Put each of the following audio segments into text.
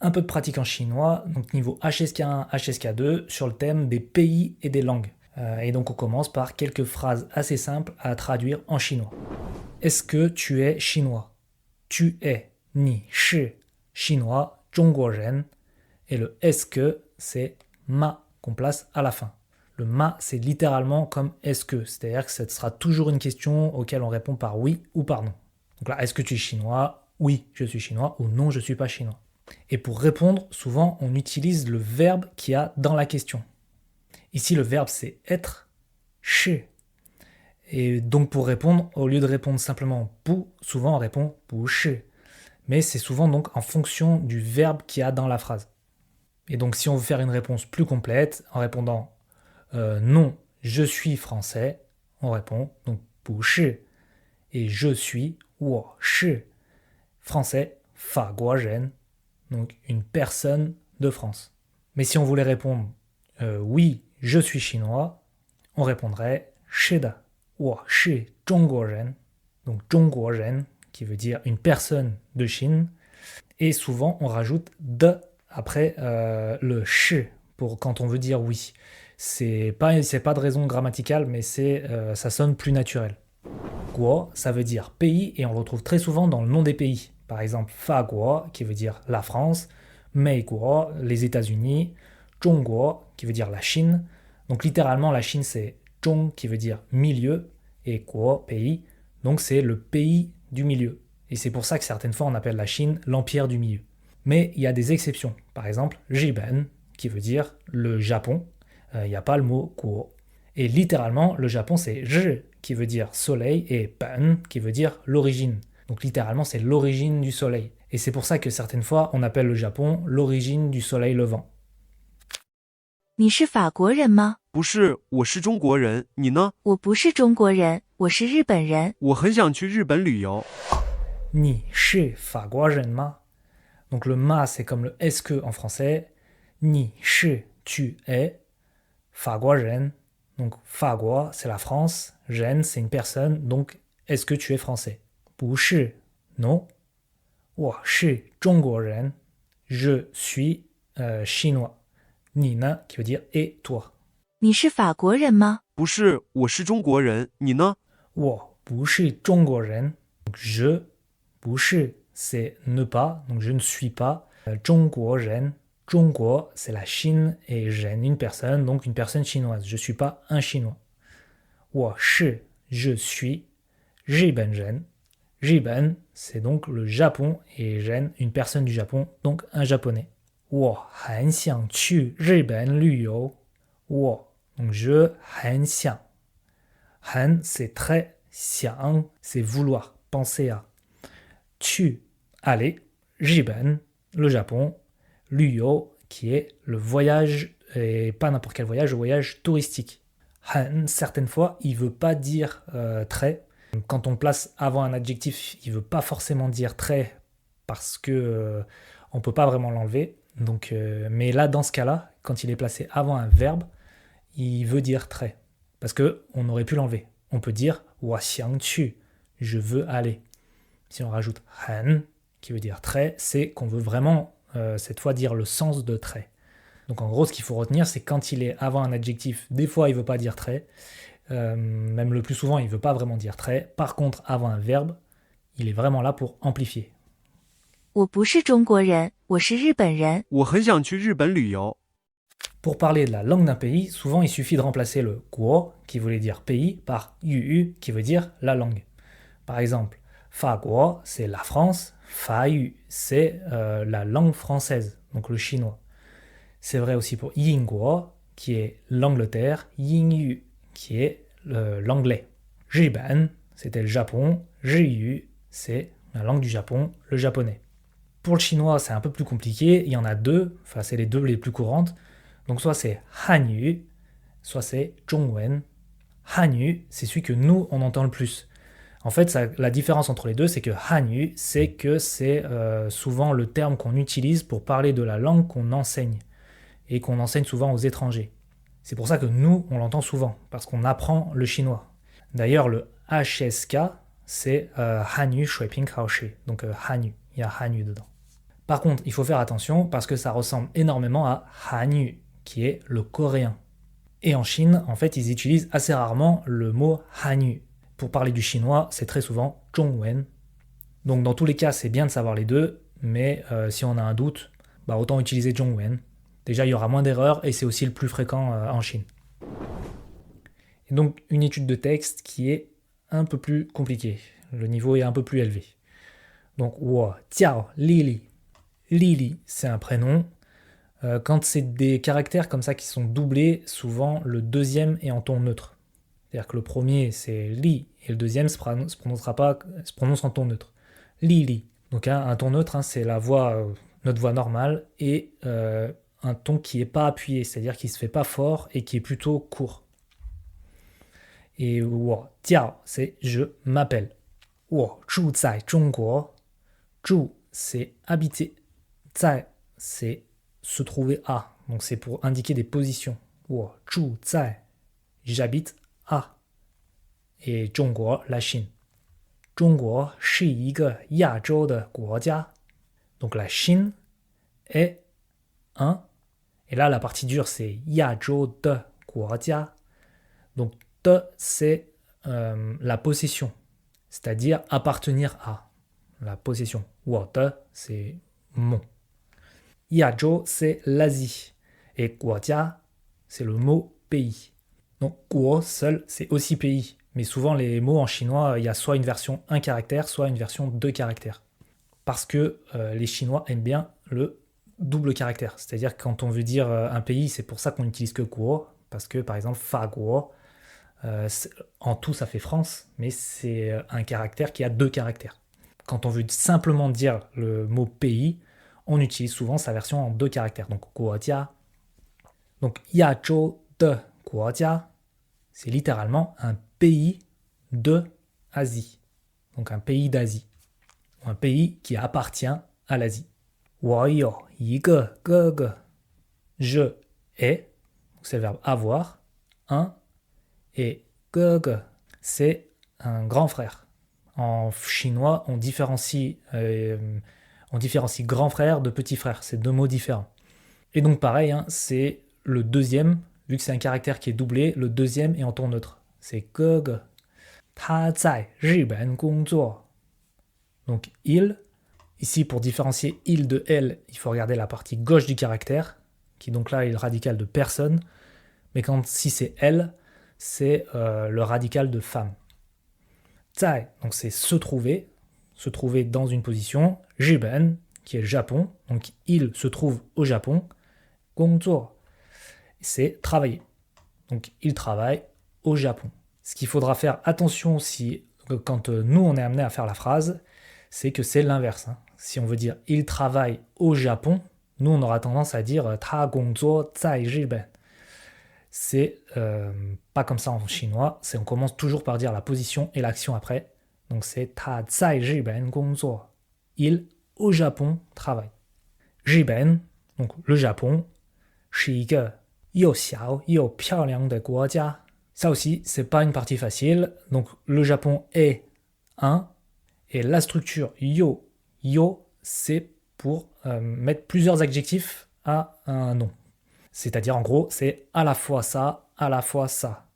Un peu de pratique en chinois, donc niveau HSK1, HSK2, sur le thème des pays et des langues. Et donc on commence par quelques phrases assez simples à traduire en chinois. Est-ce que tu es chinois? Tu es, ni, shi, chinois, 中国人. Et le est-ce que, c'est ma qu'on place à la fin. Le ma, c'est littéralement comme est-ce que, c'est-à-dire que ce sera toujours une question auquel on répond par oui ou par non. Donc là, est-ce que tu es chinois? Oui, je suis chinois, ou non, je ne suis pas chinois. Et pour répondre, souvent, on utilise le verbe qu'il y a dans la question. Ici, le verbe, c'est être, shi. Et donc, pour répondre, au lieu de répondre simplement pou, souvent on répond pou shi. Mais c'est souvent donc en fonction du verbe qu'il y a dans la phrase. Et donc, si on veut faire une réponse plus complète, en répondant non, je suis français, on répond donc 不是. Et je suis, 我是 français, 法国人, donc une personne de France. Mais si on voulait répondre oui, je suis chinois, on répondrait 是的，我是中国人, donc 中国人 qui veut dire une personne de Chine. Et souvent, on rajoute de après le shi pour quand on veut dire oui. C'est pas de raison grammaticale, mais ça sonne plus naturel. Guo, ça veut dire pays et on le retrouve très souvent dans le nom des pays. Par exemple, Fa Guo qui veut dire la France, Mei Guo, les États-Unis, Zhongguo qui veut dire la Chine. Donc littéralement, la Chine c'est Zhong qui veut dire milieu et Guo, pays. Donc c'est le pays du milieu. Et c'est pour ça que certaines fois on appelle la Chine l'empire du milieu. Mais il y a des exceptions. Par exemple, Jiben, qui veut dire le Japon. Il n'y a pas le mot Guo. Et littéralement, le Japon, c'est Ji, qui veut dire soleil, et Ben, qui veut dire l'origine. Donc littéralement, c'est l'origine du soleil. Et c'est pour ça que certaines fois, on appelle le Japon l'origine du soleil levant. 你是法国人吗？不是，我是中国人，你呢？我不是中国人，我是日本人。我很想去日本旅游。你是法国人吗? Donc le ma, c'est comme le est-ce que en français. Ni, shi, tu es. Faguoren. Donc Faguo, c'est la France. Ren, c'est une personne. Donc est-ce que tu es français? 不是, non. 我是中国人. Je suis chinois. Ni ne, qui veut dire et toi. 你是法国人吗？不是，我是中国人，你呢？我不是中国人. Donc je, 不是 c'est ne pas, donc je ne suis pas. 中国人, 中国 c'est la Chine et ren une personne, donc une personne chinoise. Je ne suis pas un chinois. 我是 je suis 日本人. Riben, c'est donc le Japon et ren une personne du Japon, donc un japonais. 我很想去日本旅游. 我 donc je 很想. 很 c'est très, 想 c'est vouloir, penser à. 去 aller, Riben, le Japon, Luyo, qui est le voyage, et pas n'importe quel voyage, le voyage touristique. Han, certaines fois, il ne veut pas dire très. Quand on le place avant un adjectif, il ne veut pas forcément dire très parce que on ne peut pas vraiment l'enlever. Donc, mais là, dans ce cas-là, quand il est placé avant un verbe, il veut dire très. Parce qu'on aurait pu l'enlever. On peut dire wa xiang tu, je veux aller. Si on rajoute han, qui veut dire très, c'est qu'on veut vraiment cette fois dire le sens de très. Donc en gros, ce qu'il faut retenir, c'est quand il est avant un adjectif, des fois il ne veut pas dire très, même le plus souvent il ne veut pas vraiment dire très. Par contre, avant un verbe, il est vraiment là pour amplifier. 我不是中国人，我是日本人。我很想去日本旅游。 Pour parler de la langue d'un pays, souvent il suffit de remplacer le guo, qui voulait dire pays, par yu, qui veut dire la langue. Par exemple, Fa Guo, c'est la France. Fa Yu, c'est la langue française, donc le chinois. C'est vrai aussi pour Yin Guo, qui est l'Angleterre. Yin Yu, qui est l'anglais. Jiban, c'était le Japon. Jiyu, c'est la langue du Japon, le japonais. Pour le chinois, c'est un peu plus compliqué. Il y en a deux, enfin c'est les deux les plus courantes. Donc soit c'est Hanyu, soit c'est Zhongwen. Hanyu, c'est celui que nous, on entend le plus. En fait, la différence entre les deux, c'est que Hanyu, c'est que c'est souvent le terme qu'on utilise pour parler de la langue qu'on enseigne et qu'on enseigne souvent aux étrangers. C'est pour ça que nous, on l'entend souvent, parce qu'on apprend le chinois. D'ailleurs, le HSK, c'est Hanyu Shuiping Kaoshi, donc Hanyu, il y a Hanyu dedans. Par contre, il faut faire attention parce que ça ressemble énormément à Hanyu, qui est le coréen. Et en Chine, en fait, ils utilisent assez rarement le mot Hanyu. Pour parler du chinois, c'est très souvent Zhongwen. Donc dans tous les cas, c'est bien de savoir les deux, mais si on a un doute, autant utiliser Zhongwen. Déjà, il y aura moins d'erreurs et c'est aussi le plus fréquent en Chine. Et donc, une étude de texte qui est un peu plus compliquée. Le niveau est un peu plus élevé. Donc, wo jiao Lili. Lili, c'est un prénom. Quand c'est des caractères comme ça qui sont doublés, souvent le deuxième est en ton neutre. C'est-à-dire que le premier c'est li et le deuxième se prononce en ton neutre. Lili. Donc un ton neutre, c'est la voix, notre voix normale et un ton qui n'est pas appuyé, c'est-à-dire qui ne se fait pas fort et qui est plutôt court. Et wo jiao, c'est je m'appelle. Wo zhu zai Zhongguo. Zhu, c'est habiter. Zai, c'est se trouver à. Donc c'est pour indiquer des positions. Wo zhu zai, j'habite à. Et Zhongguo, la Chine. Zhongguo shi yi ge yazhou de guojia. Donc la Chine est un. Et là, la partie dure, c'est yazhou de guojia. Donc de, c'est la possession, c'est-à-dire appartenir à. La possession. Wo de, c'est mon. Yazhou, c'est l'Asie. Et guojia, c'est le mot pays. Donc guo, seul, c'est aussi pays. Mais souvent, les mots en chinois, il y a soit une version 1 caractère, soit une version 2 caractères. Parce que les Chinois aiment bien le double caractère. C'est-à-dire que quand on veut dire un pays, c'est pour ça qu'on n'utilise que guo. Parce que, par exemple, fa guo, en tout, ça fait France, mais c'est un caractère qui a 2 caractères. Quand on veut simplement dire le mot pays, on utilise souvent sa version en 2 caractères. Donc, guojia. Donc, yazhou de guojia, c'est littéralement un pays de Asie. Donc, un pays d'Asie. Ou un pays qui appartient à l'Asie. Wo you yi ge ge ge. Je ai, c'est le verbe avoir, un. Et ge ge, c'est un grand frère. En chinois, on différencie grand frère de petit frère. C'est 2 mots différents. Et donc pareil, c'est le deuxième, vu que c'est un caractère qui est doublé, le deuxième est en ton neutre. C'est ge ge. Ta zai Riben gongzuo. Donc il, ici pour différencier il de elle, il faut regarder la partie gauche du caractère, qui donc là est le radical de personne. Mais si c'est elle, c'est le radical de femme. Zai, donc c'est se trouver dans une position. Riben, qui est le Japon, donc il se trouve au Japon. Gongzuo, c'est travailler. Donc il travaille au Japon. Ce qu'il faudra faire attention si, quand nous on est amené à faire la phrase, c'est que c'est l'inverse. Si on veut dire il travaille au Japon, nous on aura tendance à dire ta gongzuo zai Riben. C'est pas comme ça en chinois, on commence toujours par dire la position et l'action après. Donc c'est ta zai Riben gongzuo. Il au Japon travaille. Riben, donc le Japon, 是一个又小又漂亮的国家. Ça aussi, c'est pas une partie facile. Donc le Japon est un, et la structure yo, c'est pour mettre plusieurs adjectifs à un nom. C'est-à-dire en gros, c'est à la fois ça, à la fois ça.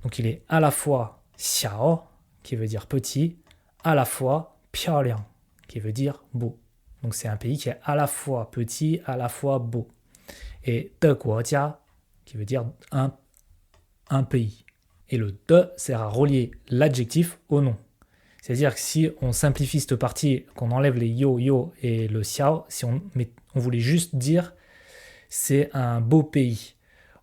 Donc il est à la fois xiao, qui veut dire petit, à la fois piaoliang, qui veut dire beau. Donc c'est un pays qui est à la fois petit, à la fois beau. Et de guojia, qui veut dire un pays. Et le de sert à relier l'adjectif au nom. C'est-à-dire que si on simplifie cette partie, qu'on enlève les yo et le xiao, si on voulait juste dire c'est un beau pays,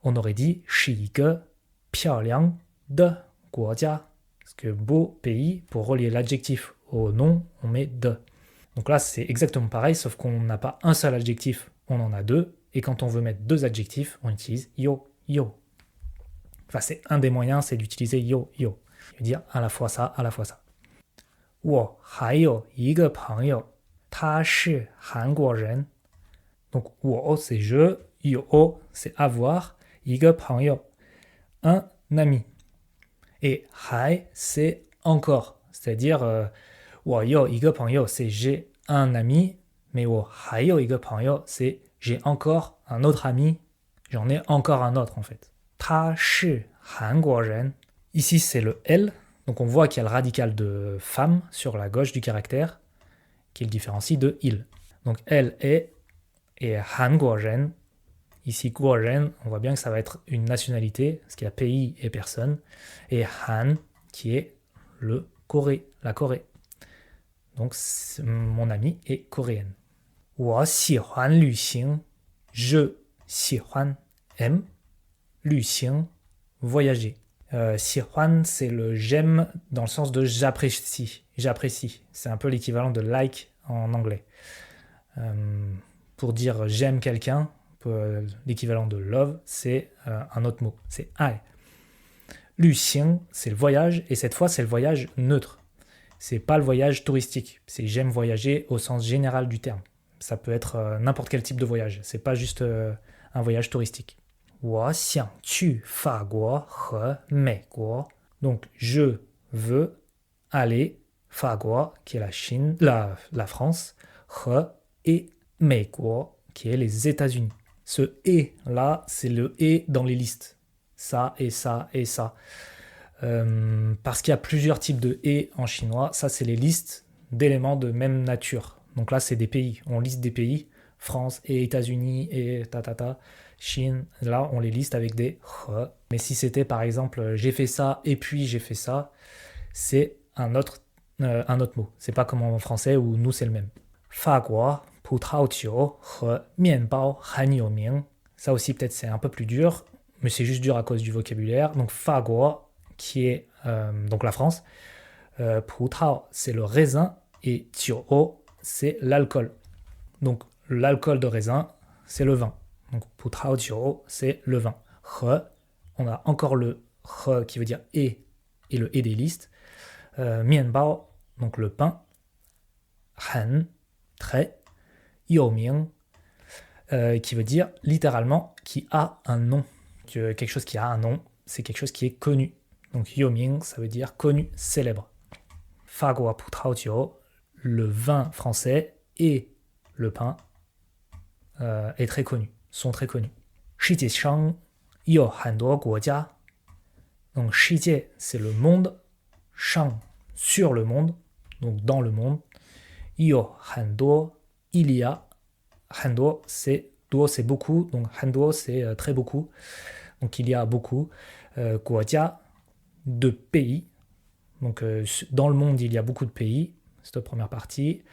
on aurait dit 是一个漂亮的国家. Parce que beau pays, pour relier l'adjectif au nom, on met de. Donc là, c'est exactement pareil, sauf qu'on n'a pas un seul adjectif, on en a 2. Et quand on veut mettre 2 adjectifs, on utilise yo. Enfin, c'est un des moyens, c'est d'utiliser yo. Il veut dire à la fois ça, à la fois ça. 我还有一个朋友，他是韩国人. Donc 我 c'est je, 有 c'est avoir, 一个朋友 un ami. Et 还 c'est encore, c'est-à-dire 我有一个朋友 c'est j'ai un ami, Mais 我还有一个朋友, c'est j'ai encore un autre ami, j'en ai encore un autre en fait. 他是韩国人. Ici c'est le L, donc on voit qu'il y a le radical de femme sur la gauche du caractère, qui le différencie de il. Donc elle est et 韩国人. Ici, 国人, on voit bien que ça va être une nationalité, parce qu'il y a pays et personne. Et Han, qui est le Corée, la Corée. Donc, mon amie est coréenne. 我喜欢旅行. Je 喜欢 aime. 旅行 voyager. 喜欢, c'est le j'aime dans le sens de j'apprécie. J'apprécie. C'est un peu l'équivalent de like en anglais. Pour dire j'aime quelqu'un, l'équivalent de love, c'est un autre mot, c'est ai. 旅行, c'est le voyage, et cette fois, c'est le voyage neutre. C'est pas le voyage touristique, c'est j'aime voyager au sens général du terme. Ça peut être n'importe quel type de voyage, c'est pas juste un voyage touristique. 我想去法国和美国. Donc, je veux aller 法国, qui est la Chine, la France, 和 et 美国, qui est les États-Unis. Ce « et » là, c'est le « et » dans les listes. Ça et ça et ça. Parce qu'il y a plusieurs types de « et » en chinois. Ça, c'est les listes d'éléments de même nature. Donc là, c'est des pays. On liste des pays. France et États-Unis et Chine. Là, on les liste avec des « he ». Mais si c'était, par exemple, j'ai fait ça et puis j'ai fait ça, c'est un autre mot. C'est pas comme en français où nous, c'est le même. 法国 葡萄酒和面包很有名. Ça aussi, peut-être, c'est un peu plus dur, mais c'est juste dur à cause du vocabulaire. Donc, 法国, qui est donc la France. 葡萄, c'est le raisin, et 酒, c'est l'alcool. Donc, l'alcool de raisin, c'est le vin. Donc, 葡萄酒, c'est le vin. 和, on a encore le 和 qui veut dire et le et des listes. 面包, donc le pain. 很, très. 有名, qui veut dire littéralement qui a un nom. Quelque chose qui a un nom, c'est quelque chose qui est connu. Donc 有名, ça veut dire connu, célèbre. 法国葡萄酒, le vin français et le pain est très connu, sont très connus. 世界上有很多国家. Donc 世界, c'est le monde. 上, sur le monde, donc dans le monde. 有很多, il y a. 很多, c'est beaucoup, donc 很多, c'est très beaucoup. Donc il y a beaucoup. 国家, de pays. Donc dans le monde, il y a beaucoup de pays. C'est la première partie.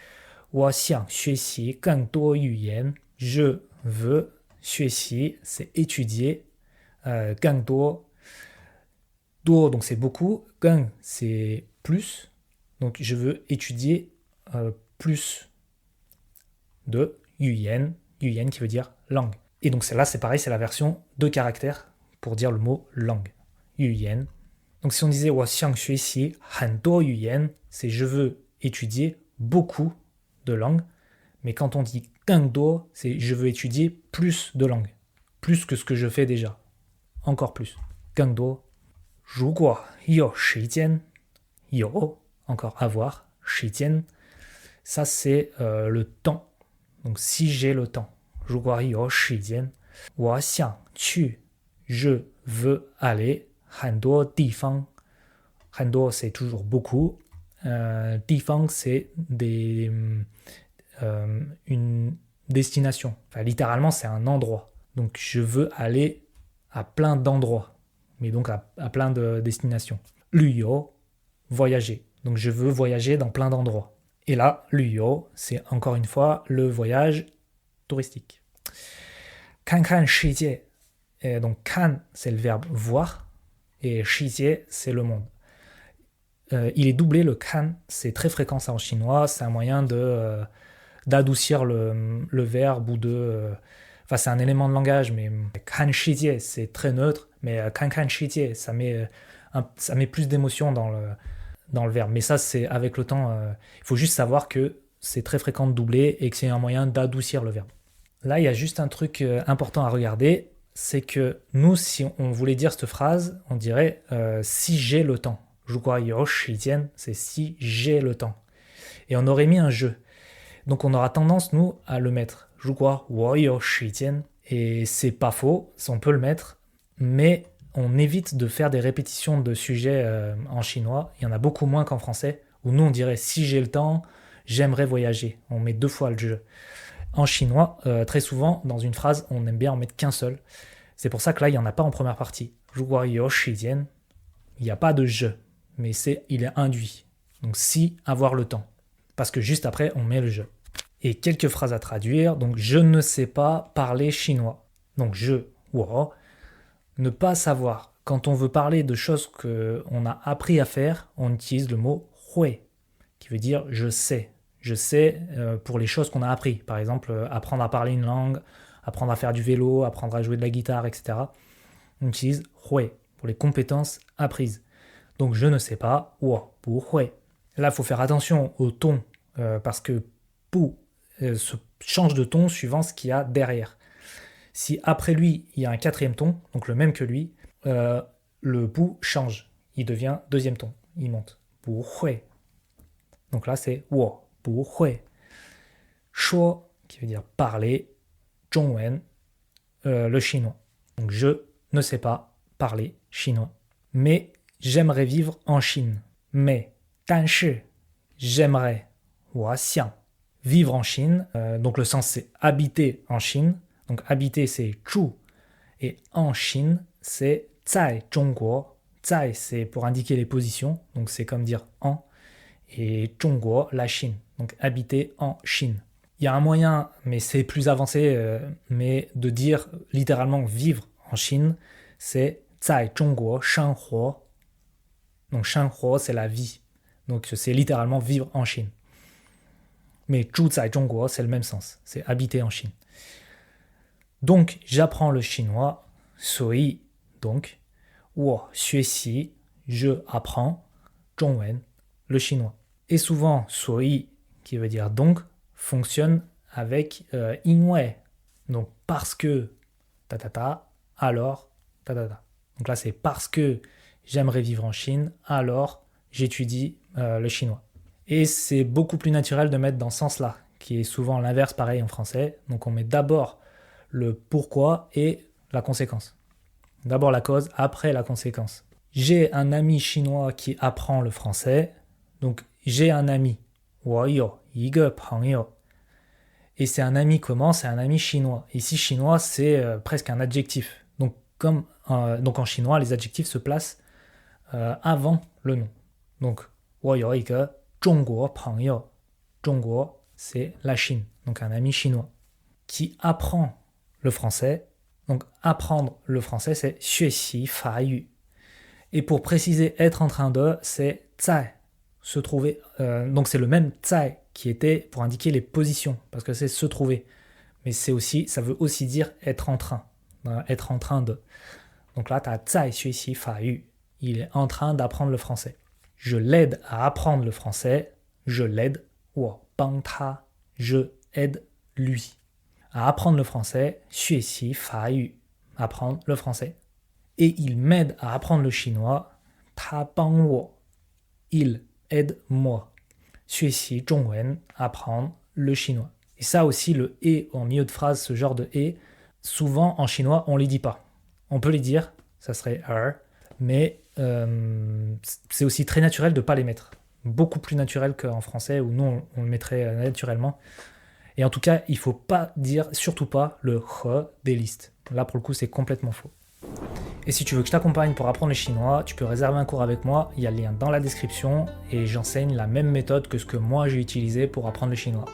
我想学习更多语言. Je veux 学习, c'est étudier. 更多, donc c'est beaucoup. 更, c'est plus. Donc je veux étudier plus de 语言 qui veut dire langue. Et donc celle-là, c'est pareil, c'est la version de caractères pour dire le mot langue. 语言. Donc si on disait 我想学习很多语言, c'est je veux étudier beaucoup de langues. Mais quand on dit 更多, c'est je veux étudier plus de langues. Plus que ce que je fais déjà. Encore plus. 更多. 如果有时间, 有, encore avoir, 时间. Ça, c'est le temps. Donc, si j'ai le temps. 如果有时间. 我想去. Je veux aller. 很多地方. 很多, c'est toujours beaucoup. 地方, c'est une destination. Enfin, littéralement, c'est un endroit. Donc, je veux aller à plein d'endroits. Mais donc, à plein de destinations. 旅游, voyager. Donc, je veux voyager dans plein d'endroits. Et là, 旅游, c'est encore une fois le voyage touristique. 看看世界. Et donc, 看, c'est le verbe voir. Et 世界, c'est le monde. Il est doublé, le 看. C'est très fréquent ça en chinois. C'est un moyen d'adoucir le verbe ou de... Enfin, c'est un élément de langage, mais 看世界, c'est très neutre. Mais 看看世界, ça met plus d'émotion dans le verbe. Mais ça, c'est avec le temps. Il faut juste savoir que c'est très fréquent de doubler et que c'est un moyen d'adoucir le verbe. Là, il y a juste un truc important à regarder. C'est que nous, si on voulait dire cette phrase, on dirait si j'ai le temps. 如果有时间, c'est si j'ai le temps. Et on aurait mis un je. Donc on aura tendance, nous, à le mettre. 如果我有时间, et c'est pas faux, on peut le mettre, mais on évite de faire des répétitions de sujets en chinois. Il y en a beaucoup moins qu'en français, où nous on dirait si j'ai le temps, j'aimerais voyager. On met 2 fois le je. En chinois, très souvent, dans une phrase, on aime bien en mettre qu'un seul. C'est pour ça que là, il n'y en a pas en première partie. 如果有时间, il n'y a pas de je, mais il est induit. Donc si, avoir le temps. Parce que juste après, on met le je. Et quelques phrases à traduire. Donc, je ne sais pas parler chinois. Donc, wo, ne pas savoir. Quand on veut parler de choses qu'on a appris à faire, on utilise le mot hui, qui veut dire je sais. Je sais pour les choses qu'on a appris. Par exemple, apprendre à parler une langue, apprendre à faire du vélo, apprendre à jouer de la guitare, etc. On utilise hui pour les compétences apprises. Donc, je ne sais pas, wo, bu hui. Là, il faut faire attention au ton, parce que bu se change de ton suivant ce qu'il y a derrière. Si après lui, il y a un 4e ton, donc le même que lui, le bu change. Il devient 2e ton. Il monte. Bu hui. Donc là, c'est wo, bu hui. Shuo, qui veut dire parler. Zhongwen, le chinois. Donc je ne sais pas parler chinois. Mais j'aimerais vivre en Chine. Mais, 但是, j'aimerais, 我想, vivre en Chine, donc le sens c'est habiter en Chine, donc habiter c'est 住, et en Chine c'est 在中国, 在 c'est pour indiquer les positions, donc c'est comme dire en, et 中国 la Chine, donc habiter en Chine. Il y a un moyen, mais c'est plus avancé, mais de dire littéralement vivre en Chine, c'est 在中国生活, donc 生活c'est la vie, donc c'est littéralement vivre en Chine. Mais 住在中国, c'est le même sens, c'est habiter en Chine. Donc, j'apprends le chinois, 所以, donc, 我学习, je apprends, 中文, le chinois. Et souvent, 所以, qui veut dire donc, fonctionne avec 因为, donc parce que, alors, Donc là, c'est parce que j'aimerais vivre en Chine, alors j'étudie le chinois. Et c'est beaucoup plus naturel de mettre dans ce sens-là, qui est souvent l'inverse pareil en français. Donc on met d'abord le pourquoi et la conséquence. D'abord la cause, après la conséquence. J'ai un ami chinois qui apprend le français. Donc j'ai un ami. 我有一个朋友. Et c'est un ami comment? C'est un ami chinois. Ici, chinois, c'est presque un adjectif. Donc, donc en chinois, les adjectifs se placent avant le nom. Donc, 我有一个中国朋友. 中国, c'est la Chine. Donc un ami chinois. Qui apprend le français. Donc apprendre le français, c'est 学习法语. Et pour préciser être en train de, c'est 在. Se trouver. Donc c'est le même 在 qui était pour indiquer les positions, parce que c'est se trouver. Mais c'est aussi, ça veut aussi dire être en train. Être en train de. Donc là, tu as 在学习法语. Il est en train d'apprendre le français. Je l'aide à apprendre le français. Je l'aide. 我帮他. Je aide lui. À apprendre le français. 学习法语. Apprendre le français. Et il m'aide à apprendre le chinois. 他帮我. Il aide-moi. 学习中文, apprendre le chinois. Et ça aussi, le et en milieu de phrase, ce genre de et, souvent en chinois, on ne les dit pas. On peut les dire, ça serait mais c'est aussi très naturel de ne pas les mettre. Beaucoup plus naturel qu'en français, où nous, on le mettrait naturellement. Et en tout cas, il ne faut pas dire, surtout pas, le he des listes. Là, pour le coup, c'est complètement faux. Et si tu veux que je t'accompagne pour apprendre le chinois, tu peux réserver un cours avec moi, il y a le lien dans la description, et j'enseigne la même méthode que ce que moi j'ai utilisé pour apprendre le chinois.